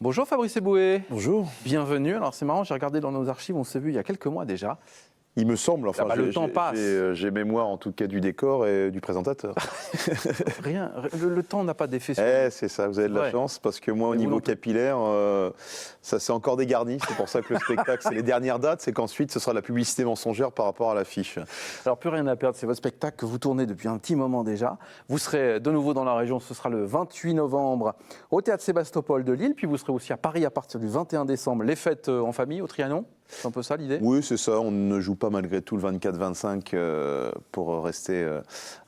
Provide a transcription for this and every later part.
Bonjour Fabrice Eboué. Bonjour. Bienvenue. Alors c'est marrant, j'ai regardé dans nos archives, on s'est vu il y a quelques mois déjà. Il me semble, enfin, le temps passe. J'ai mémoire en tout cas du décor et du présentateur. Rien, le temps n'a pas d'effet sur C'est ça, vous avez de la chance, parce que moi, au Mais niveau capillaire, ça c'est encore dégarni. C'est pour ça que le spectacle, c'est les dernières dates, c'est qu'ensuite, ce sera la publicité mensongère par rapport à l'affiche. Alors plus rien à perdre, c'est votre spectacle que vous tournez depuis un petit moment déjà. Vous serez de nouveau dans la région, ce sera le 28 novembre au Théâtre Sébastopol de Lille, puis vous serez aussi à Paris à partir du 21 décembre, les fêtes en famille au Trianon. C'est un peu ça l'idée ? Oui, c'est ça. On ne joue pas malgré tout le 24-25 pour rester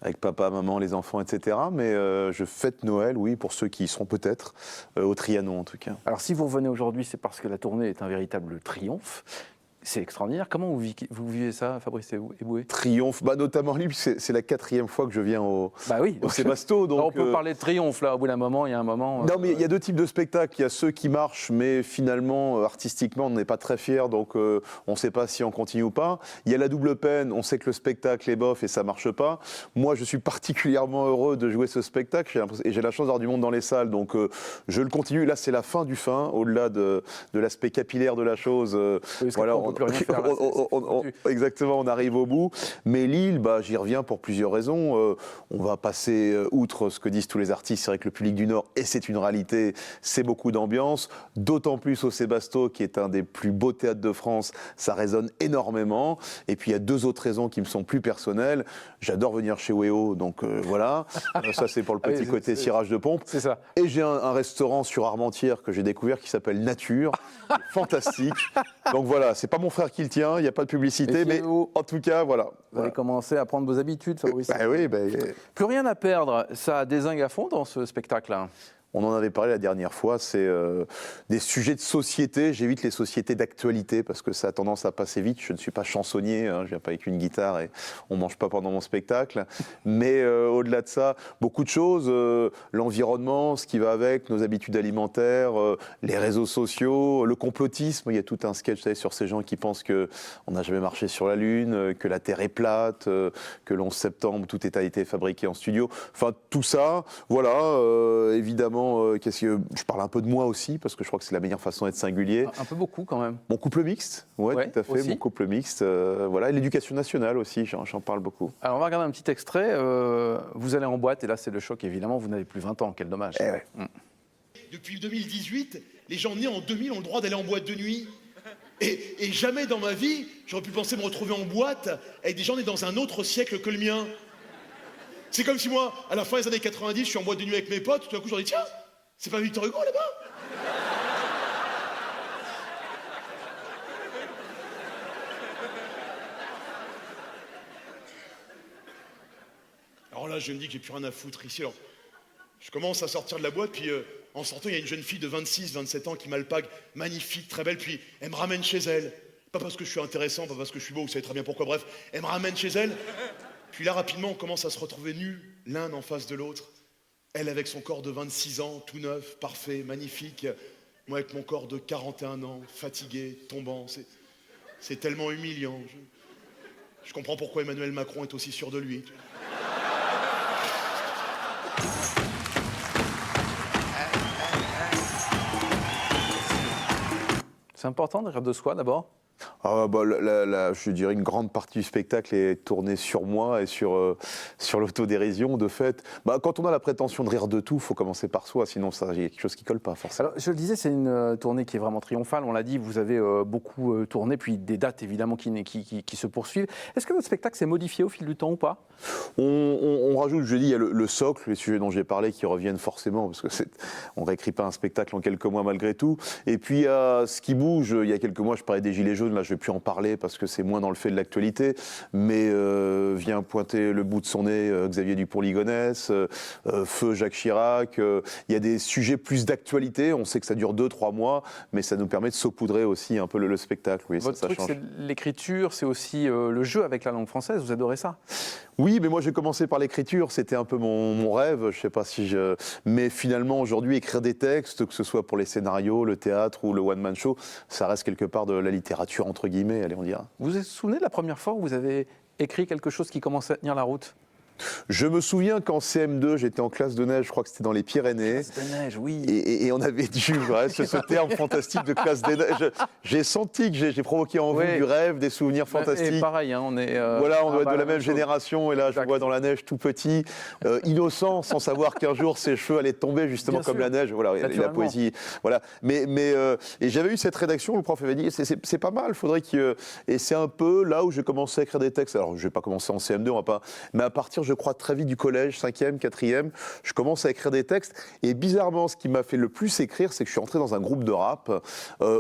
avec papa, maman, les enfants, etc. Mais je fête Noël, oui, pour ceux qui y seront peut-être, au Trianon en tout cas. Alors si vous revenez aujourd'hui, c'est parce que la tournée est un véritable triomphe. C'est extraordinaire. Comment vous vivez ça, Fabrice Eboué ? Triomphe, notamment lui, c'est la 4e fois que je viens au Sébasto. Donc, on peut parler de triomphe, là, au bout d'un moment, il y a un moment... Non, mais il y a deux types de spectacles. Il y a ceux qui marchent, mais finalement, artistiquement, on n'est pas très fiers, donc on ne sait pas si on continue ou pas. Il y a la double peine, on sait que le spectacle est bof et ça ne marche pas. Moi, je suis particulièrement heureux de jouer ce spectacle, et j'ai la chance d'avoir du monde dans les salles, donc je le continue. Là, c'est la fin du fin, au-delà de l'aspect capillaire de la chose. Voilà, peut plus rien faire, là, exactement, on arrive au bout. Mais Lille, j'y reviens pour plusieurs raisons. On va passer outre ce que disent tous les artistes. C'est vrai que le public du Nord, et c'est une réalité, c'est beaucoup d'ambiance. D'autant plus au Sébasto, qui est un des plus beaux théâtres de France, ça résonne énormément. Et puis il y a deux autres raisons qui me sont plus personnelles. J'adore venir chez Wéo, donc voilà. Ça, c'est pour le petit côté cirage de pompe. C'est ça. Et j'ai un restaurant sur Armentières que j'ai découvert qui s'appelle Nature. Fantastique. Donc voilà, c'est pas mon frère qui le tient, il n'y a pas de publicité, mais en tout cas, voilà. Vous allez commencer à prendre vos habitudes, Fabrice. Oui. Plus rien à perdre, ça dézingue à fond dans ce spectacle-là. On en avait parlé la dernière fois, c'est des sujets de société. J'évite les sociétés d'actualité parce que ça a tendance à passer vite. Je ne suis pas chansonnier, je ne viens pas avec une guitare et on ne mange pas pendant mon spectacle. Mais au-delà de ça, beaucoup de choses, l'environnement, ce qui va avec, nos habitudes alimentaires, les réseaux sociaux, le complotisme. Il y a tout un sketch, vous savez, sur ces gens qui pensent qu'on n'a jamais marché sur la Lune, que la Terre est plate, que le 11 septembre, tout a été fabriqué en studio. Enfin, tout ça, voilà, évidemment. Je parle un peu de moi aussi, parce que je crois que c'est la meilleure façon d'être singulier. Un peu beaucoup quand même. Mon couple mixte, ouais, tout à fait, aussi. Mon couple mixte, voilà, et l'éducation nationale aussi, j'en parle beaucoup. Alors on va regarder un petit extrait, vous allez en boîte, et là c'est le choc évidemment, vous n'avez plus 20 ans, quel dommage. Depuis 2018, les gens nés en 2000 ont le droit d'aller en boîte de nuit. Et jamais dans ma vie, j'aurais pu penser me retrouver en boîte avec des gens nés dans un autre siècle que le mien. C'est comme si moi, à la fin des années 90, je suis en boîte de nuit avec mes potes, tout d'un coup, je leur dis tiens, c'est pas Victor Hugo là-bas ? Alors là, je me dis que j'ai plus rien à foutre ici. Alors, je commence à sortir de la boîte, puis en sortant, il y a une jeune fille de 26, 27 ans qui m'alpague, magnifique, très belle, puis elle me ramène chez elle. Pas parce que je suis intéressant, pas parce que je suis beau, vous savez très bien pourquoi, bref, elle me ramène chez elle. Puis là, rapidement, on commence à se retrouver nus, l'un en face de l'autre. Elle avec son corps de 26 ans, tout neuf, parfait, magnifique. Moi avec mon corps de 41 ans, fatigué, tombant. C'est tellement humiliant. Je comprends pourquoi Emmanuel Macron est aussi sûr de lui. C'est important de rire de soi d'abord ? Je dirais une grande partie du spectacle est tournée sur moi et sur l'autodérision. De fait, quand on a la prétention de rire de tout, il faut commencer par soi, sinon il y a quelque chose qui ne colle pas forcément. Alors, je le disais, c'est une tournée qui est vraiment triomphale. On l'a dit, vous avez beaucoup tourné, puis des dates évidemment qui se poursuivent. Est-ce que votre spectacle s'est modifié au fil du temps ou pas ? On rajoute, je dis, il y a le socle, les sujets dont j'ai parlé qui reviennent forcément, parce que on ne réécrit pas un spectacle en quelques mois malgré tout. Et puis il y a ce qui bouge. Il y a quelques mois, je parlais des Gilets jaunes, là je ne vais plus en parler parce que c'est moins dans le fait de l'actualité, mais vient pointer le bout de son nez Xavier Dupont-Ligonnès, feu Jacques Chirac. Il y a des sujets plus d'actualité. On sait que ça dure 2-3 mois, mais ça nous permet de saupoudrer aussi un peu le spectacle. Oui, votre ça truc, change. c'est l'écriture, c'est aussi le jeu avec la langue française. Vous adorez ça ? Oui, mais moi j'ai commencé par l'écriture, c'était un peu mon rêve, je sais pas si je... Mais finalement aujourd'hui écrire des textes, que ce soit pour les scénarios, le théâtre ou le one-man show, ça reste quelque part de la littérature entre guillemets, allez on dira. Vous vous souvenez de la première fois où vous avez écrit quelque chose qui commençait à tenir la route ? Je me souviens qu'en CM2, j'étais en classe de neige, je crois que c'était dans les Pyrénées. Classe de neige, oui. Et on avait dû, ouais, ce terme fantastique de classe des neiges. J'ai senti que j'ai provoqué en vous Oui. du rêve, des souvenirs fantastiques. Et pareil, hein, on est. Voilà, on doit être de la même chose. génération. Et là, je Exact. vois dans la neige tout petit, innocent, sans savoir qu'un jour ses cheveux allaient tomber justement Bien comme sûr. la neige. Voilà, et la Naturellement. poésie. Voilà. Et j'avais eu cette rédaction, le prof avait dit c'est pas mal, faudrait que. Et c'est un peu là où j'ai commencé à écrire des textes. Alors, je vais pas commencer en CM2, on va pas. Mais à partir, je crois, très vite du collège, 5e, 4e, je commence à écrire des textes. Et bizarrement, ce qui m'a fait le plus écrire, c'est que je suis entré dans un groupe de rap.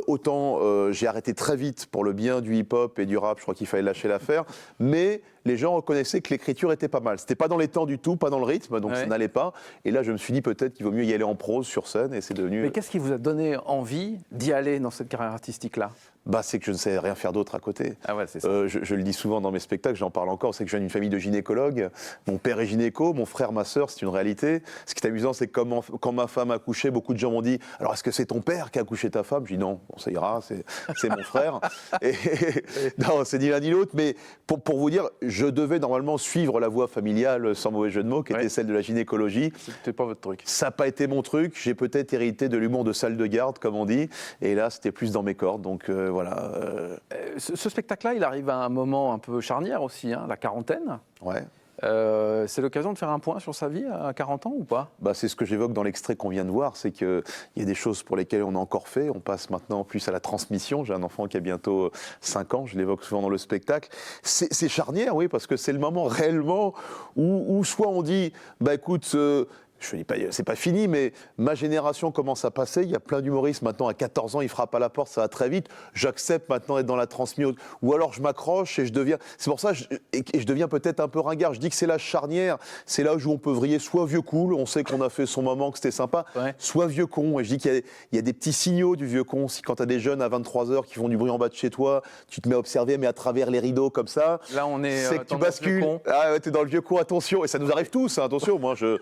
Autant j'ai arrêté très vite pour le bien du hip-hop et du rap, je crois qu'il fallait lâcher l'affaire. Mais les gens reconnaissaient que l'écriture était pas mal. C'était pas dans les temps du tout, pas dans le rythme, donc ça n'allait pas. Et là, je me suis dit peut-être qu'il vaut mieux y aller en prose sur scène, et c'est devenu. Mais qu'est-ce qui vous a donné envie d'y aller dans cette carrière artistique-là? Bah, c'est que je ne sais rien faire d'autre à côté. Ah ouais, c'est ça. Je le dis souvent dans mes spectacles, j'en parle encore, c'est que je viens d'une famille de gynécologues. Mon père est gynéco, mon frère, ma sœur, c'est une réalité. Ce qui est amusant, c'est que quand ma femme a accouché, beaucoup de gens m'ont dit « Alors, est-ce que c'est ton père qui a accouché ta femme ?» Je dis « Non, bon, ça ira, c'est mon frère. » Non, c'est ni l'un ni l'autre, mais pour vous dire, je devais normalement suivre la voie familiale, sans mauvais jeu de mots, qui était celle de la gynécologie. C'était pas votre truc. Ça n'a pas été mon truc, j'ai peut-être hérité de l'humour de salle de garde, comme on dit, et là, c'était plus dans mes cordes, donc voilà. Ce spectacle-là, il arrive à un moment un peu charnière aussi, hein, la quarantaine. Ouais. C'est l'occasion de faire un point sur sa vie à 40 ans ou pas? Bah, c'est ce que j'évoque dans l'extrait qu'on vient de voir, c'est qu'il y a des choses pour lesquelles on a encore fait, on passe maintenant plus à la transmission. J'ai un enfant qui a bientôt 5 ans, je l'évoque souvent dans le spectacle. C'est charnière, oui, parce que c'est le moment réellement où soit on dit, bah écoute, je ne dis pas, c'est pas fini, mais ma génération commence à passer. Il y a plein d'humoristes maintenant à 14 ans, ils frappent à la porte, ça va très vite. J'accepte maintenant d'être dans la transmission. Ou alors je m'accroche et je deviens. C'est pour ça et je deviens peut-être un peu ringard. Je dis que c'est la charnière, c'est là où on peut vriller soit vieux cool, on sait qu'on a fait son moment, que c'était sympa, soit vieux con. Et je dis qu'il y a des petits signaux du vieux con. Si quand tu as des jeunes à 23h qui font du bruit en bas de chez toi, tu te mets à observer, mais à travers les rideaux comme ça. Là, on est. C'est que tu bascules. Ah ouais, t'es dans le vieux con, attention. Et ça nous arrive tous, hein, attention. Moi, je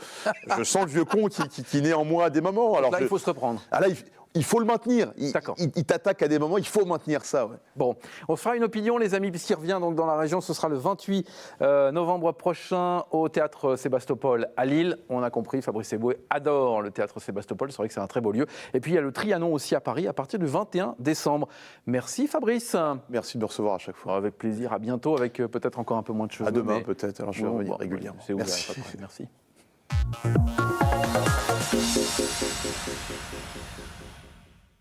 sens le vieux con qui naît en moi à des moments. Alors là, il faut se reprendre. Ah là, il faut le maintenir. Il t'attaque à des moments, il faut maintenir ça. Ouais. Bon, on fera une opinion, les amis, puisqu'il revient donc dans la région. Ce sera le 28 novembre prochain au théâtre Sébastopol à Lille. On a compris, Fabrice Eboué adore le théâtre Sébastopol. C'est vrai que c'est un très beau lieu. Et puis il y a le Trianon aussi à Paris à partir du 21 décembre. Merci Fabrice. Merci de me recevoir à chaque fois. Avec plaisir. À bientôt avec peut-être encore un peu moins de cheveux. À demain peut-être. Alors je vais revenir régulièrement. C'est ouvert. Merci. Pas de problème. Merci.